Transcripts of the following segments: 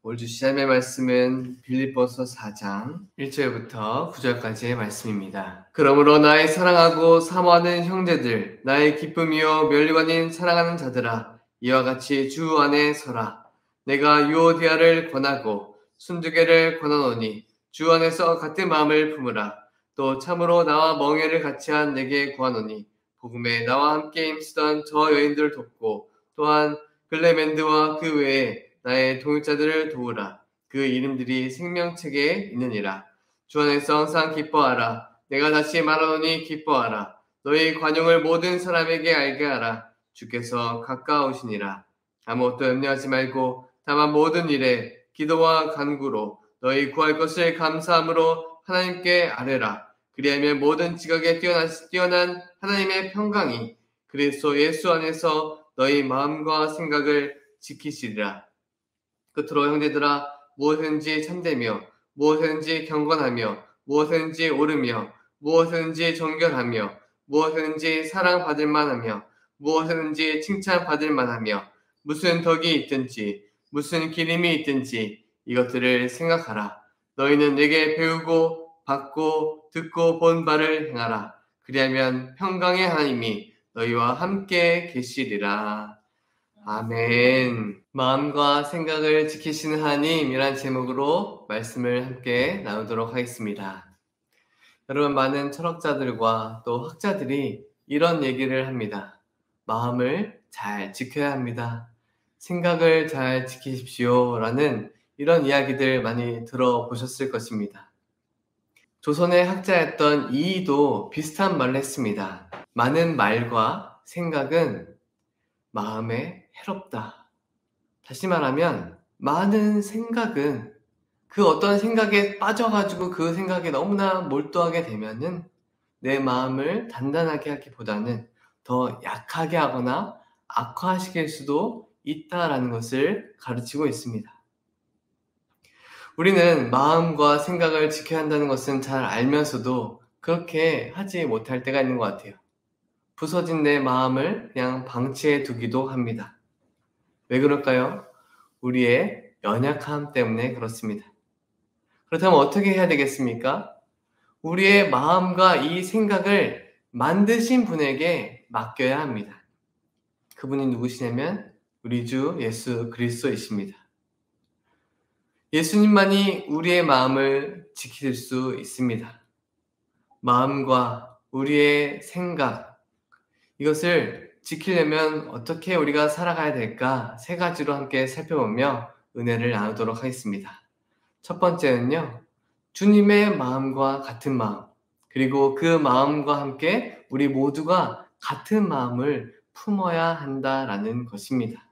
오늘 주신 하나님의 말씀은 빌립보서 4장 1절부터 9절까지의 말씀입니다. 그러므로 나의 사랑하고 사모하는 형제들, 나의 기쁨이요 면류관인 사랑하는 자들아, 이와 같이 주 안에 서라. 내가 유오디아를 권하고 순두개를 권하노니 주 안에서 같은 마음을 품으라. 또 참으로 나와 멍에를 같이한 내게 구하노니 복음에 나와 함께 힘쓰던 저 여인들을 돕고 또한 글레멘드와 그 외에 나의 동역자들을 도우라. 그 이름들이 생명책에 있느니라. 주 안에서 항상 기뻐하라. 내가 다시 말하노니 기뻐하라. 너희 관용을 모든 사람에게 알게 하라. 주께서 가까우시니라. 아무것도 염려하지 말고 다만 모든 일에 기도와 간구로 너희 구할 것을 감사함으로 하나님께 아뢰라. 그리하면 모든 지각에 뛰어난 하나님의 평강이 그리스도 예수 안에서 너희 마음과 생각을 지키시리라. 끝으로 형제들아, 무엇든지 참되며 무엇든지 경건하며 무엇든지 옳으며 무엇든지 정결하며 무엇든지 사랑받을 만하며 무엇든지 칭찬받을 만하며 무슨 덕이 있든지 무슨 기림이 있든지 이것들을 생각하라. 너희는 내게 배우고 받고 듣고 본 바를 행하라. 그리하면 평강의 하나님이 너희와 함께 계시리라. 아멘. 마음과 생각을 지키시는 하나님이란 제목으로 말씀을 함께 나누도록 하겠습니다. 여러분, 많은 철학자들과 또 학자들이 이런 얘기를 합니다. 마음을 잘 지켜야 합니다. 생각을 잘 지키십시오. 라는 이런 이야기들 많이 들어보셨을 것입니다. 조선의 학자였던 이이도 비슷한 말을 했습니다. 많은 말과 생각은 마음에 해롭다. 다시 말하면 많은 생각은 그 어떤 생각에 빠져가지고 그 생각에 너무나 몰두하게 되면은 내 마음을 단단하게 하기보다는 더 약하게 하거나 악화시킬 수도 있다라는 것을 가르치고 있습니다. 우리는 마음과 생각을 지켜야 한다는 것은 잘 알면서도 그렇게 하지 못할 때가 있는 것 같아요. 부서진 내 마음을 그냥 방치해 두기도 합니다. 왜 그럴까요? 우리의 연약함 때문에 그렇습니다. 그렇다면 어떻게 해야 되겠습니까? 우리의 마음과 이 생각을 만드신 분에게 맡겨야 합니다. 그분이 누구시냐면 우리 주 예수 그리스도이십니다. 예수님만이 우리의 마음을 지킬 수 있습니다. 마음과 우리의 생각, 이것을 지키려면 어떻게 우리가 살아가야 될까? 세 가지로 함께 살펴보며 은혜를 나누도록 하겠습니다. 첫 번째는요, 주님의 마음과 같은 마음, 그리고 그 마음과 함께 우리 모두가 같은 마음을 품어야 한다라는 것입니다.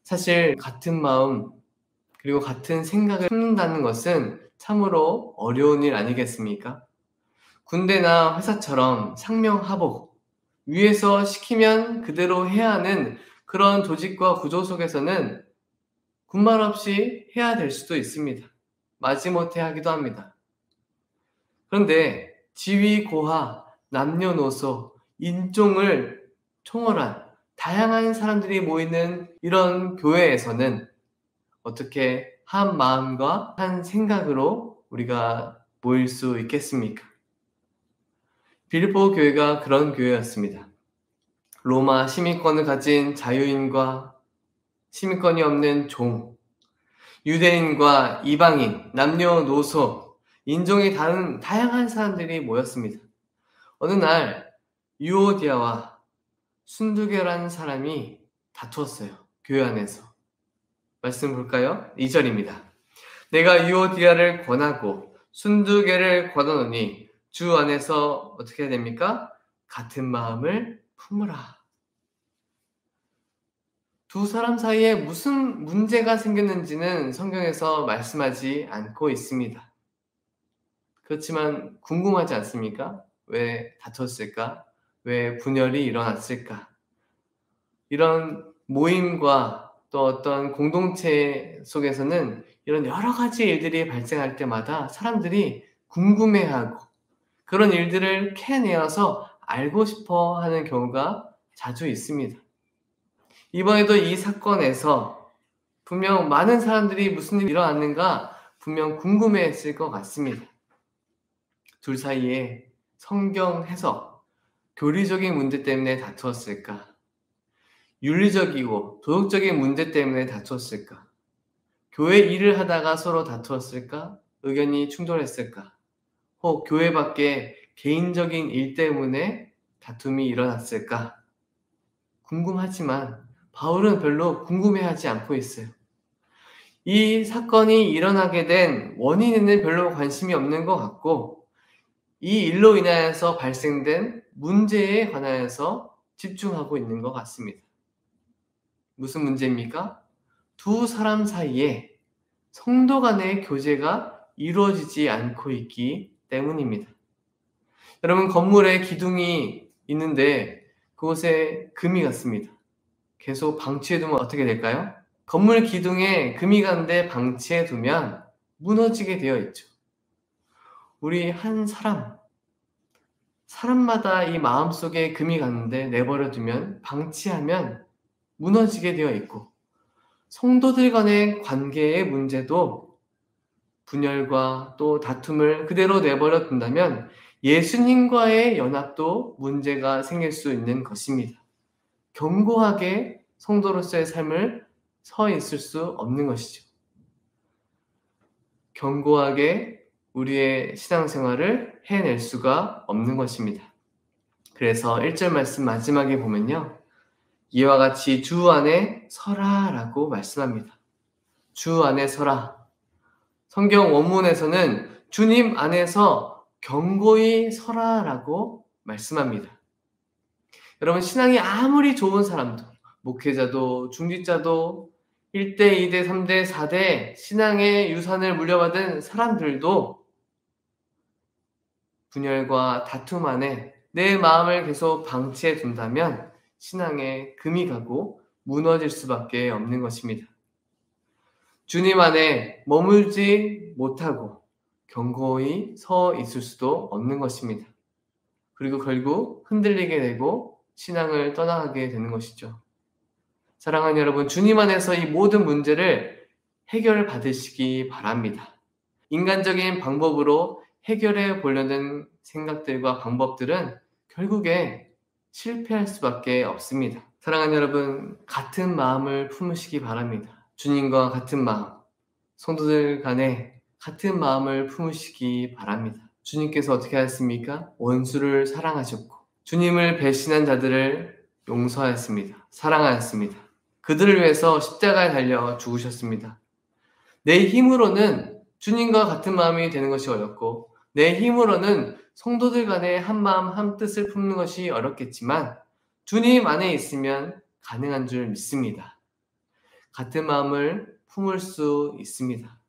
사실 같은 마음, 그리고 같은 생각을 품는다는 것은 참으로 어려운 일 아니겠습니까? 군대나 회사처럼 상명하복, 위에서 시키면 그대로 해야 하는 그런 조직과 구조 속에서는 군말 없이 해야 될 수도 있습니다. 마지못해 하기도 합니다. 그런데 지위, 고하, 남녀노소, 인종을 초월한 다양한 사람들이 모이는 이런 교회에서는 어떻게 한 마음과 한 생각으로 우리가 모일 수 있겠습니까? 빌립보 교회가 그런 교회였습니다. 로마 시민권을 가진 자유인과 시민권이 없는 종, 유대인과 이방인, 남녀노소, 인종이 다른 다양한 사람들이 모였습니다. 어느 날 유오디아와 순두개라는 사람이 다투었어요. 교회 안에서. 말씀 볼까요? 2절입니다. 내가 유오디아를 권하고 순두개를 권하노니 주 안에서 어떻게 해야 됩니까? 같은 마음을 품으라. 두 사람 사이에 무슨 문제가 생겼는지는 성경에서 말씀하지 않고 있습니다. 그렇지만 궁금하지 않습니까? 왜 다퉜을까? 왜 분열이 일어났을까? 이런 모임과 또 어떤 공동체 속에서는 이런 여러 가지 일들이 발생할 때마다 사람들이 궁금해하고 그런 일들을 캐내어서 알고 싶어 하는 경우가 자주 있습니다. 이번에도 이 사건에서 분명 많은 사람들이 무슨 일이 일어났는가 분명 궁금해했을 것 같습니다. 둘 사이에 성경 해석, 교리적인 문제 때문에 다투었을까? 윤리적이고 도덕적인 문제 때문에 다투었을까? 교회 일을 하다가 서로 다투었을까? 의견이 충돌했을까? 혹 교회 밖에 개인적인 일 때문에 다툼이 일어났을까? 궁금하지만 바울은 별로 궁금해하지 않고 있어요. 이 사건이 일어나게 된 원인에는 별로 관심이 없는 것 같고 이 일로 인하여서 발생된 문제에 관하여서 집중하고 있는 것 같습니다. 무슨 문제입니까? 두 사람 사이에 성도 간의 교제가 이루어지지 않고 있기 때문입니다. 여러분, 건물에 기둥이 있는데 그곳에 금이 갔습니다. 계속 방치해두면 어떻게 될까요? 건물 기둥에 금이 간데 방치해두면 무너지게 되어 있죠. 우리 한 사람마다 이 마음속에 금이 갔는데 내버려두면 방치하면 무너지게 되어 있고 성도들 간의 관계의 문제도 분열과 또 다툼을 그대로 내버려 둔다면 예수님과의 연합도 문제가 생길 수 있는 것입니다. 견고하게 성도로서의 삶을 서 있을 수 없는 것이죠. 견고하게 우리의 신앙생활을 해낼 수가 없는 것입니다. 그래서 1절 말씀 마지막에 보면요. 이와 같이 주 안에 서라라고 말씀합니다. 주 안에 서라. 성경 원문에서는 주님 안에서 견고히 서라라고 말씀합니다. 여러분, 신앙이 아무리 좋은 사람도, 목회자도, 중직자도, 1대, 2대, 3대, 4대 신앙의 유산을 물려받은 사람들도 분열과 다툼 안에 내 마음을 계속 방치해 둔다면 신앙에 금이 가고 무너질 수밖에 없는 것입니다. 주님 안에 머물지 못하고 견고히 서 있을 수도 없는 것입니다. 그리고 결국 흔들리게 되고 신앙을 떠나가게 되는 것이죠. 사랑하는 여러분, 주님 안에서 이 모든 문제를 해결받으시기 바랍니다. 인간적인 방법으로 해결해 보려는 생각들과 방법들은 결국에 실패할 수밖에 없습니다. 사랑하는 여러분, 같은 마음을 품으시기 바랍니다. 주님과 같은 마음, 성도들 간에 같은 마음을 품으시기 바랍니다. 주님께서 어떻게 하셨습니까? 원수를 사랑하셨고 주님을 배신한 자들을 용서하였습니다. 사랑하였습니다. 그들을 위해서 십자가에 달려 죽으셨습니다. 내 힘으로는 주님과 같은 마음이 되는 것이 어렵고 내 힘으로는 성도들 간에 한 마음 한 뜻을 품는 것이 어렵겠지만 주님 안에 있으면 가능한 줄 믿습니다. 같은 마음을 품을 수 있습니다.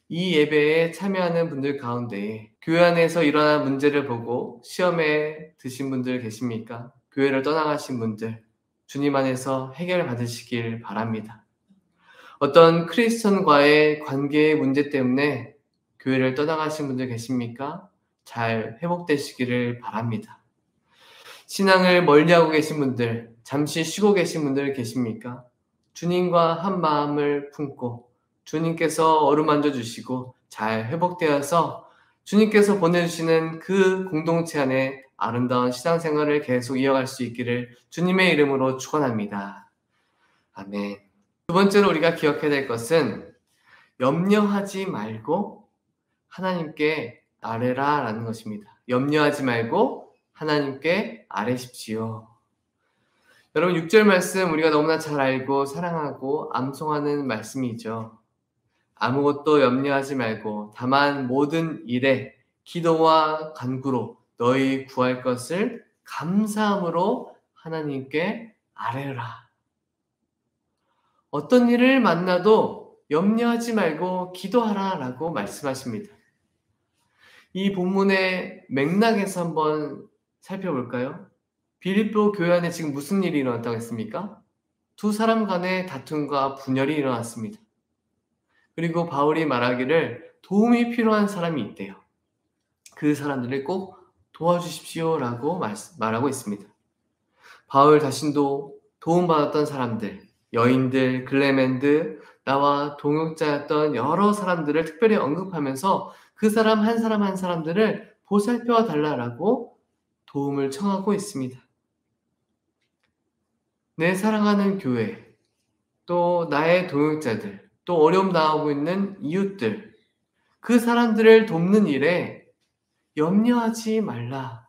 이 예배에 참여하는 분들 가운데 교회 안에서 일어난 문제를 보고 시험에 드신 분들 계십니까? 교회를 떠나가신 분들, 주님 안에서 해결 받으시길 바랍니다. 어떤 크리스천과의 관계의 문제 때문에 교회를 떠나가신 분들 계십니까? 잘 회복되시기를 바랍니다. 신앙을 멀리하고 계신 분들, 잠시 쉬고 계신 분들 계십니까? 주님과 한 마음을 품고 주님께서 어루만져 주시고 잘 회복되어서 주님께서 보내주시는 그 공동체 안에 아름다운 신앙생활을 계속 이어갈 수 있기를 주님의 이름으로 축원합니다. 아멘. 두 번째로 우리가 기억해야 될 것은 염려하지 말고 하나님께 아뢰라 라는 것입니다. 염려하지 말고 하나님께 아뢰십시오. 여러분, 6절 말씀 우리가 너무나 잘 알고 사랑하고 암송하는 말씀이죠. 아무것도 염려하지 말고 다만 모든 일에 기도와 간구로 너희 구할 것을 감사함으로 하나님께 아뢰라. 어떤 일을 만나도 염려하지 말고 기도하라 라고 말씀하십니다. 이 본문의 맥락에서 한번 살펴볼까요? 빌립보 교회 안에 지금 무슨 일이 일어났다고 했습니까? 두 사람 간의 다툼과 분열이 일어났습니다. 그리고 바울이 말하기를 도움이 필요한 사람이 있대요. 그 사람들을 꼭 도와주십시오 라고 말하고 있습니다. 바울 자신도 도움받았던 사람들, 여인들, 글레멘드, 나와 동역자였던 여러 사람들을 특별히 언급하면서 그 사람 한 사람 한 사람들을 보살펴 달라고 도움을 청하고 있습니다. 내 사랑하는 교회, 또 나의 동역자들, 또 어려움 당하고 있는 이웃들, 그 사람들을 돕는 일에 염려하지 말라.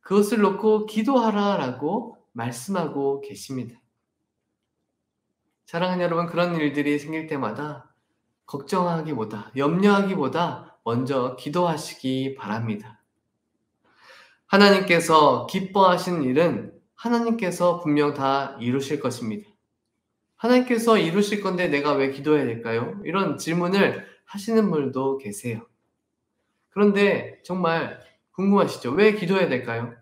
그것을 놓고 기도하라라고 말씀하고 계십니다. 사랑하는 여러분, 그런 일들이 생길 때마다 걱정하기보다, 염려하기보다 먼저 기도하시기 바랍니다. 하나님께서 기뻐하시는 일은 하나님께서 분명 다 이루실 것입니다. 하나님께서 이루실 건데 내가 왜 기도해야 될까요? 이런 질문을 하시는 분들도 계세요. 그런데 정말 궁금하시죠? 왜 기도해야 될까요?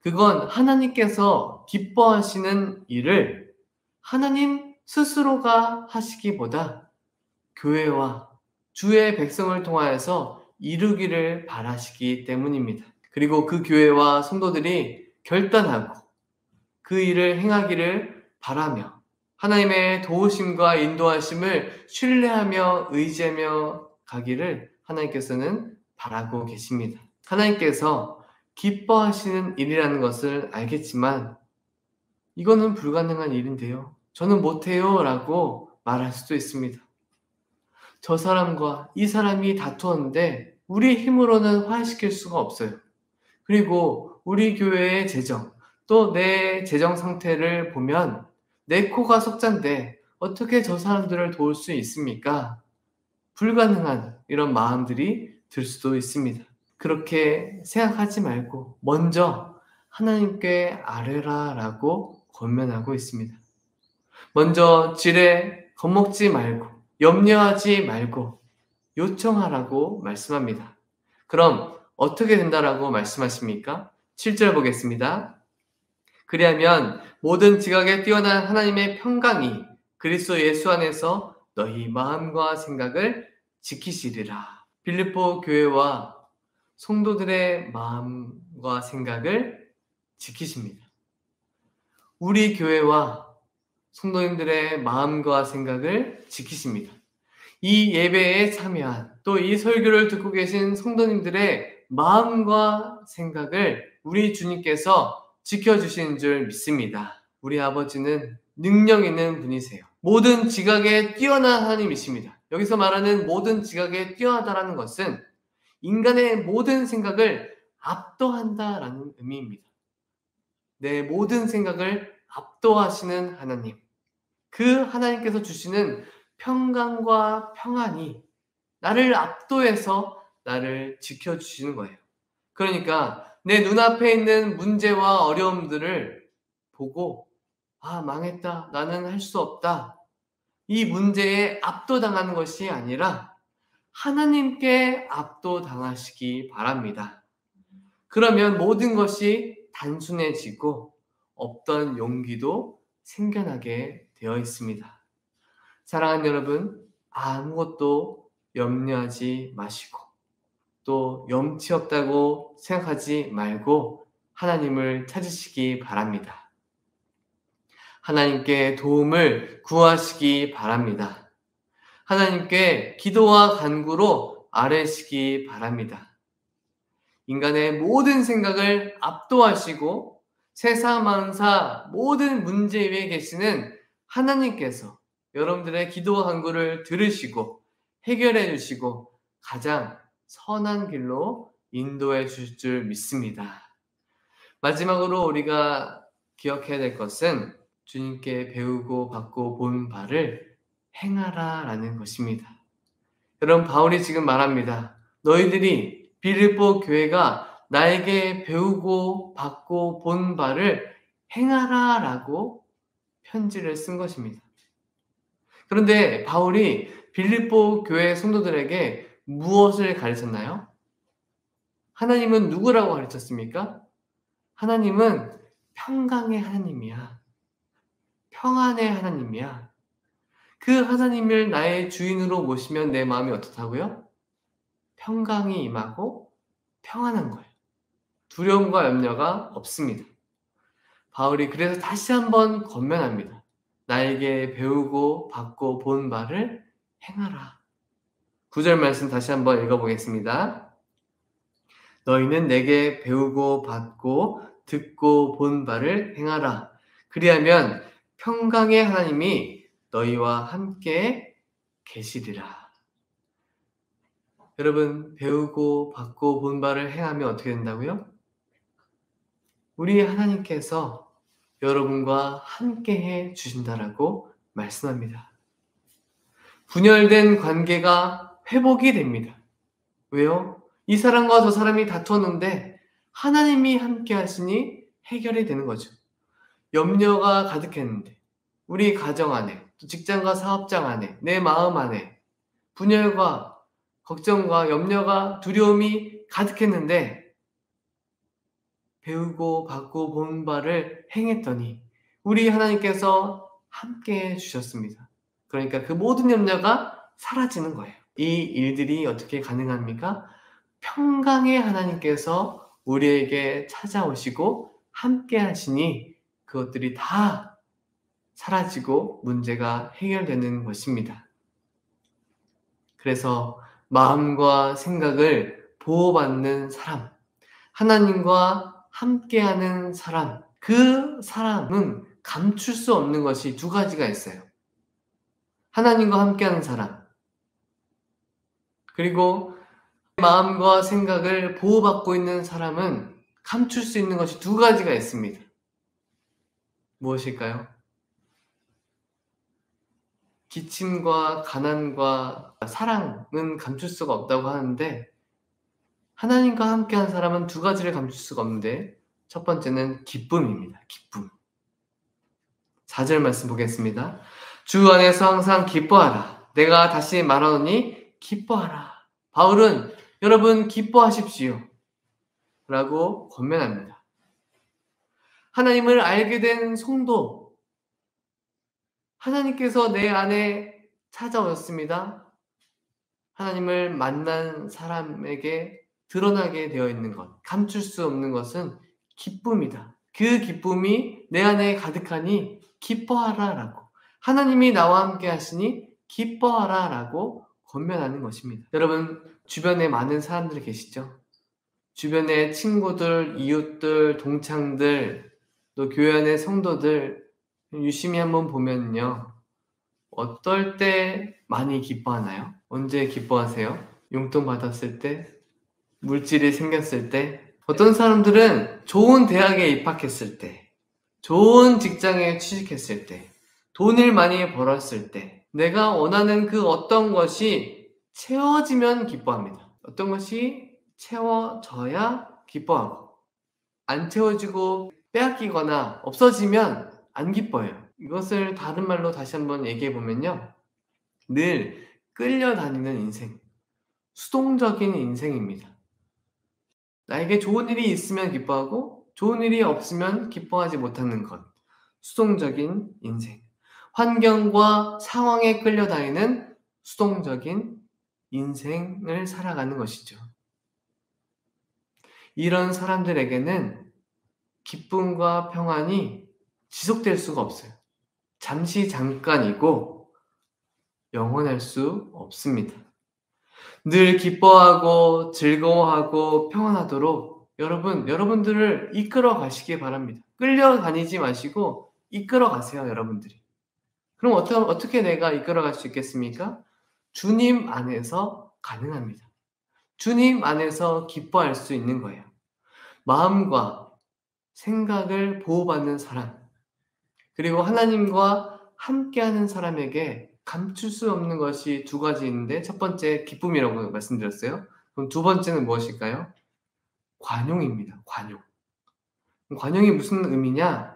그건 하나님께서 기뻐하시는 일을 하나님 스스로가 하시기보다 교회와 주의 백성을 통하여서 이루기를 바라시기 때문입니다. 그리고 그 교회와 성도들이 결단하고 그 일을 행하기를 바라며 하나님의 도우심과 인도하심을 신뢰하며 의지하며 가기를 하나님께서는 바라고 계십니다. 하나님께서 기뻐하시는 일이라는 것을 알겠지만 이거는 불가능한 일인데요. 저는 못해요 라고 말할 수도 있습니다. 저 사람과 이 사람이 다투었는데 우리 힘으로는 화해시킬 수가 없어요. 그리고 우리 교회의 재정, 또 내 재정 상태를 보면 내 코가 석잔데 어떻게 저 사람들을 도울 수 있습니까? 불가능한 이런 마음들이 들 수도 있습니다. 그렇게 생각하지 말고 먼저 하나님께 아뢰라라고 권면하고 있습니다. 먼저 지레 겁먹지 말고 염려하지 말고 요청하라고 말씀합니다. 그럼 어떻게 된다라고 말씀하십니까? 7절 보겠습니다. 그리하면 모든 지각에 뛰어난 하나님의 평강이 그리스도 예수 안에서 너희 마음과 생각을 지키시리라. 빌립보 교회와 성도들의 마음과 생각을 지키십니다. 우리 교회와 성도님들의 마음과 생각을 지키십니다. 이 예배에 참여한 또 이 설교를 듣고 계신 성도님들의 마음과 생각을 우리 주님께서 지켜주시는 줄 믿습니다. 우리 아버지는 능력 있는 분이세요. 모든 지각에 뛰어난 하나님이십니다. 여기서 말하는 모든 지각에 뛰어나다라는 것은 인간의 모든 생각을 압도한다라는 의미입니다. 내 모든 생각을 압도하시는 하나님. 그 하나님께서 주시는 평강과 평안이 나를 압도해서 나를 지켜주시는 거예요. 그러니까 내 눈앞에 있는 문제와 어려움들을 보고 망했다. 나는 할 수 없다. 이 문제에 압도당하는 것이 아니라 하나님께 압도당하시기 바랍니다. 그러면 모든 것이 단순해지고 없던 용기도 생겨나게 되어 있습니다. 사랑하는 여러분, 아무것도 염려하지 마시고 또 염치 없다고 생각하지 말고 하나님을 찾으시기 바랍니다. 하나님께 도움을 구하시기 바랍니다. 하나님께 기도와 간구로 아뢰시기 바랍니다. 인간의 모든 생각을 압도하시고 세상 만사 모든 문제 위에 계시는 하나님께서 여러분들의 기도와 간구를 들으시고 해결해 주시고 가장 선한 길로 인도해 주실 줄 믿습니다. 마지막으로 우리가 기억해야 될 것은 주님께 배우고 받고 본 바를 행하라라는 것입니다. 여러분, 바울이 지금 말합니다. 너희들이 빌립보 교회가 나에게 배우고 받고 본 바를 행하라라고 편지를 쓴 것입니다. 그런데 바울이 빌립보 교회 성도들에게 무엇을 가르쳤나요? 하나님은 누구라고 가르쳤습니까? 하나님은 평강의 하나님이야. 평안의 하나님이야. 그 하나님을 나의 주인으로 모시면 내 마음이 어떻다고요? 평강이 임하고 평안한 거예요. 두려움과 염려가 없습니다. 바울이 그래서 다시 한번 권면합니다. 나에게 배우고 받고 본 바를 행하라. 9절 말씀 다시 한번 읽어보겠습니다. 너희는 내게 배우고 받고 듣고 본 바를 행하라. 그리하면 평강의 하나님이 너희와 함께 계시리라. 여러분, 배우고 받고 본 바를 행하면 어떻게 된다고요? 우리 하나님께서 여러분과 함께 해 주신다라고 말씀합니다. 분열된 관계가 회복이 됩니다. 왜요? 이 사람과 저 사람이 다투었는데 하나님이 함께 하시니 해결이 되는 거죠. 염려가 가득했는데 우리 가정 안에, 또 직장과 사업장 안에, 내 마음 안에 분열과 걱정과 염려가 두려움이 가득했는데 배우고 받고 본 바를 행했더니 우리 하나님께서 함께 해주셨습니다. 그러니까 그 모든 염려가 사라지는 거예요. 이 일들이 어떻게 가능합니까? 평강의 하나님께서 우리에게 찾아오시고 함께 하시니 그것들이 다 사라지고 문제가 해결되는 것입니다. 그래서 마음과 생각을 보호받는 사람, 하나님과 함께하는 사람, 그 사람은 감출 수 없는 것이 두 가지가 있어요. 하나님과 함께하는 사람, 그리고 마음과 생각을 보호받고 있는 사람은 감출 수 있는 것이 두 가지가 있습니다. 무엇일까요? 기침과 가난과 사랑은 감출 수가 없다고 하는데 하나님과 함께한 사람은 두 가지를 감출 수가 없는데 첫 번째는 기쁨입니다. 기쁨. 4절 말씀 보겠습니다. 주 안에서 항상 기뻐하라. 내가 다시 말하노니 기뻐하라. 바울은 여러분 기뻐하십시오 라고 권면합니다. 하나님을 알게 된 성도, 하나님께서 내 안에 찾아오셨습니다. 하나님을 만난 사람에게 드러나게 되어 있는 것, 감출 수 없는 것은 기쁨이다. 그 기쁨이 내 안에 가득하니 기뻐하라 라고, 하나님이 나와 함께 하시니 기뻐하라 라고 권면하는 것입니다. 여러분, 주변에 많은 사람들이 계시죠? 주변에 친구들, 이웃들, 동창들, 또 교회 안의 성도들 유심히 한번 보면요, 어떨 때 많이 기뻐하나요? 언제 기뻐하세요? 용돈 받았을 때? 물질이 생겼을 때? 어떤 사람들은 좋은 대학에 입학했을 때, 좋은 직장에 취직했을 때, 돈을 많이 벌었을 때, 내가 원하는 그 어떤 것이 채워지면 기뻐합니다. 어떤 것이 채워져야 기뻐하고, 안 채워지고 빼앗기거나 없어지면 안 기뻐해요. 이것을 다른 말로 다시 한번 얘기해 보면요, 늘 끌려다니는 인생, 수동적인 인생입니다. 나에게 좋은 일이 있으면 기뻐하고 좋은 일이 없으면 기뻐하지 못하는 것, 수동적인 인생. 환경과 상황에 끌려다니는 수동적인 인생을 살아가는 것이죠. 이런 사람들에게는 기쁨과 평안이 지속될 수가 없어요. 잠시 잠깐이고 영원할 수 없습니다. 늘 기뻐하고 즐거워하고 평안하도록 여러분들을 이끌어 가시기 바랍니다. 끌려다니지 마시고 이끌어 가세요, 여러분들이. 그럼 어떻게 내가 이끌어 갈 수 있겠습니까? 주님 안에서 가능합니다. 주님 안에서 기뻐할 수 있는 거예요. 마음과 생각을 보호받는 사람, 그리고 하나님과 함께하는 사람에게 감출 수 없는 것이 두 가지 있는데, 첫 번째 기쁨이라고 말씀드렸어요. 그럼 두 번째는 무엇일까요? 관용입니다. 관용. 관용이 무슨 의미냐?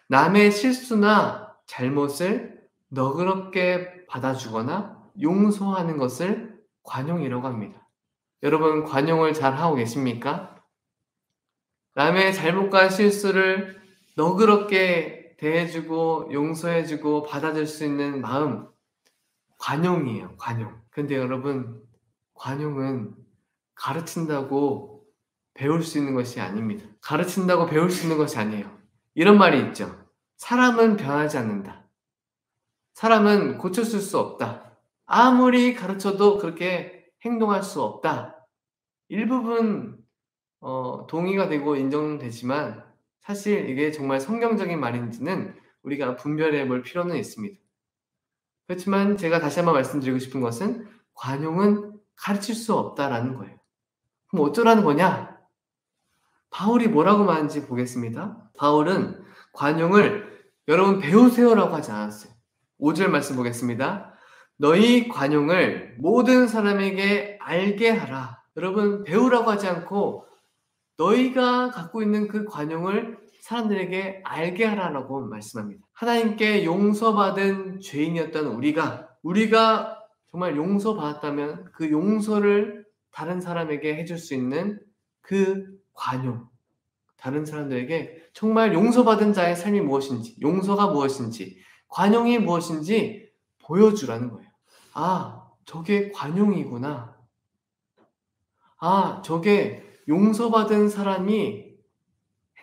남의 실수나 잘못을 너그럽게 받아주거나 용서하는 것을 관용이라고 합니다. 여러분, 관용을 잘 하고 계십니까? 남의 잘못과 실수를 너그럽게 대해주고 용서해주고 받아줄 수 있는 마음, 관용이에요. 관용. 근데 여러분, 관용은 가르친다고 배울 수 있는 것이 아닙니다. 가르친다고 배울 수 있는 것이 아니에요. 이런 말이 있죠. 사람은 변하지 않는다. 사람은 고쳤을 수 없다. 아무리 가르쳐도 그렇게 행동할 수 없다. 일부분 동의가 되고 인정되지만 사실 이게 정말 성경적인 말인지는 우리가 분별해 볼 필요는 있습니다. 그렇지만 제가 다시 한번 말씀드리고 싶은 것은 관용은 가르칠 수 없다라는 거예요. 그럼 어쩌라는 거냐? 바울이 뭐라고 말하는지 보겠습니다. 바울은 관용을 여러분 배우세요라고 하지 않았어요. 5절 말씀 보겠습니다. 너희 관용을 모든 사람에게 알게 하라. 여러분 배우라고 하지 않고 너희가 갖고 있는 그 관용을 사람들에게 알게 하라라고 말씀합니다. 하나님께 용서받은 죄인이었던 우리가 정말 용서받았다면 그 용서를 다른 사람에게 해줄 수 있는 그 관용, 다른 사람들에게 정말 용서받은 자의 삶이 무엇인지, 용서가 무엇인지, 관용이 무엇인지 보여주라는 거예요. 아, 저게 관용이구나. 아, 저게 용서받은 사람이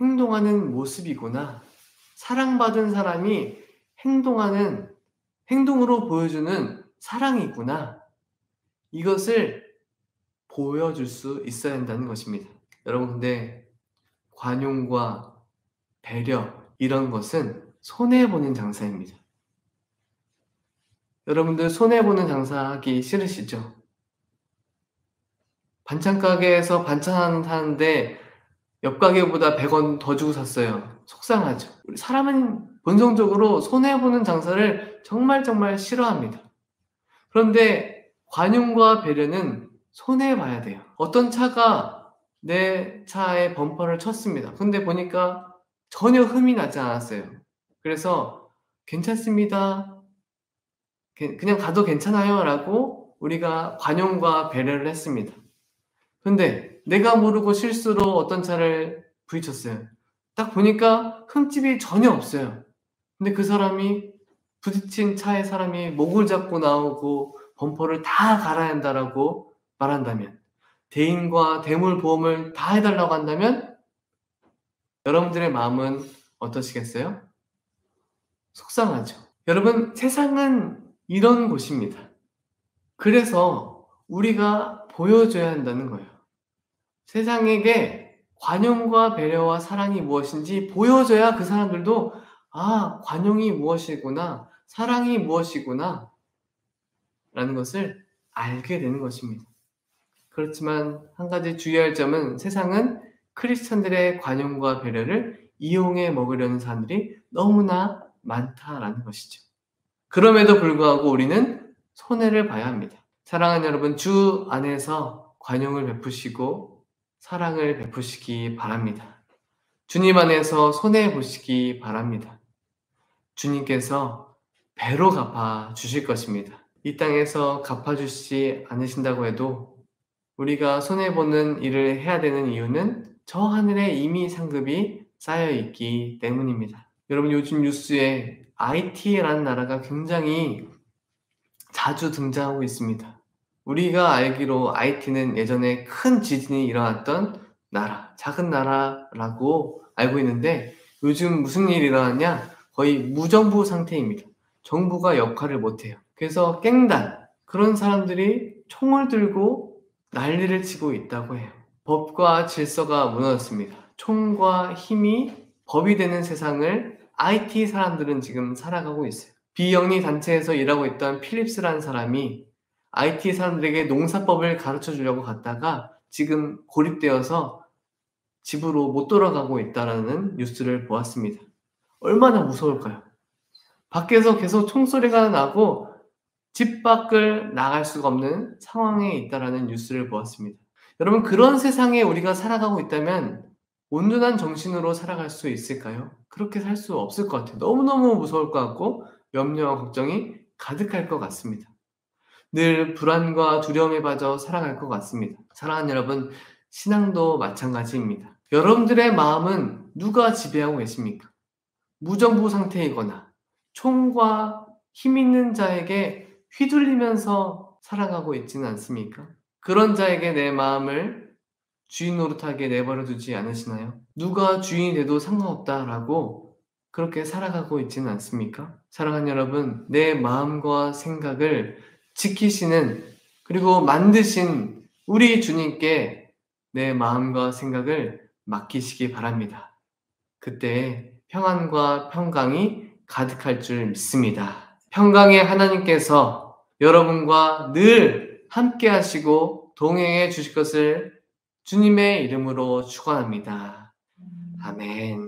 행동하는 모습이구나. 사랑받은 사람이 행동으로 보여주는 사랑이구나. 이것을 보여줄 수 있어야 한다는 것입니다. 여러분, 근데 관용과 배려, 이런 것은 손해보는 장사입니다. 여러분들 손해보는 장사 하기 싫으시죠? 반찬 가게에서 반찬 사는데 옆 가게보다 100원 더 주고 샀어요. 속상하죠. 우리 사람은 본성적으로 손해보는 장사를 정말 싫어합니다. 그런데 관용과 배려는 손해봐야 돼요. 어떤 차가 내 차에 범퍼를 쳤습니다. 근데 보니까 전혀 흠이 나지 않았어요. 그래서 괜찮습니다. 그냥 가도 괜찮아요 라고 우리가 관용과 배려를 했습니다. 근데 내가 모르고 실수로 어떤 차를 부딪혔어요. 딱 보니까 흠집이 전혀 없어요. 근데 그 사람이 부딪힌 차의 사람이 목을 잡고 나오고 범퍼를 다 갈아야 한다라고 말한다면, 대인과 대물 보험을 다 해달라고 한다면 여러분들의 마음은 어떠시겠어요? 속상하죠. 여러분, 세상은 이런 곳입니다. 그래서 우리가 보여줘야 한다는 거예요. 세상에게 관용과 배려와 사랑이 무엇인지 보여줘야 그 사람들도 아, 관용이 무엇이구나, 사랑이 무엇이구나 라는 것을 알게 되는 것입니다. 그렇지만 한 가지 주의할 점은 세상은 크리스천들의 관용과 배려를 이용해 먹으려는 사람들이 너무나 많다라는 것이죠. 그럼에도 불구하고 우리는 손해를 봐야 합니다. 사랑하는 여러분, 주 안에서 관용을 베푸시고 사랑을 베푸시기 바랍니다. 주님 안에서 손해 보시기 바랍니다. 주님께서 배로 갚아 주실 것입니다. 이 땅에서 갚아주시지 않으신다고 해도 우리가 손해보는 일을 해야 되는 이유는 저 하늘에 이미 상급이 쌓여있기 때문입니다. 여러분, 요즘 뉴스에 IT라는 나라가 굉장히 자주 등장하고 있습니다. 우리가 알기로 IT는 예전에 큰 지진이 일어났던 나라, 작은 나라라고 알고 있는데 요즘 무슨 일이 일어났냐? 거의 무정부 상태입니다. 정부가 역할을 못해요. 그래서 깽단, 그런 사람들이 총을 들고 난리를 치고 있다고 해요. 법과 질서가 무너졌습니다. 총과 힘이 법이 되는 세상을 IT 사람들은 지금 살아가고 있어요. 비영리 단체에서 일하고 있던 필립스라는 사람이 IT 사람들에게 농사법을 가르쳐 주려고 갔다가 지금 고립되어서 집으로 못 돌아가고 있다는 뉴스를 보았습니다. 얼마나 무서울까요? 밖에서 계속 총소리가 나고 집 밖을 나갈 수가 없는 상황에 있다는 뉴스를 보았습니다. 여러분, 그런 세상에 우리가 살아가고 있다면 온전한 정신으로 살아갈 수 있을까요? 그렇게 살 수 없을 것 같아요. 너무너무 무서울 것 같고 염려와 걱정이 가득할 것 같습니다. 늘 불안과 두려움에 빠져 살아갈 것 같습니다. 사랑하는 여러분, 신앙도 마찬가지입니다. 여러분들의 마음은 누가 지배하고 계십니까? 무정부 상태이거나 총과 힘 있는 자에게 휘둘리면서 살아가고 있지는 않습니까? 그런 자에게 내 마음을 주인 노릇하게 내버려 두지 않으시나요? 누가 주인이 돼도 상관없다라고 그렇게 살아가고 있지는 않습니까? 사랑하는 여러분, 내 마음과 생각을 지키시는 그리고 만드신 우리 주님께 내 마음과 생각을 맡기시기 바랍니다. 그때 평안과 평강이 가득할 줄 믿습니다. 평강의 하나님께서 여러분과 늘 함께 하시고 동행해 주실 것을 주님의 이름으로 축원합니다. 아멘.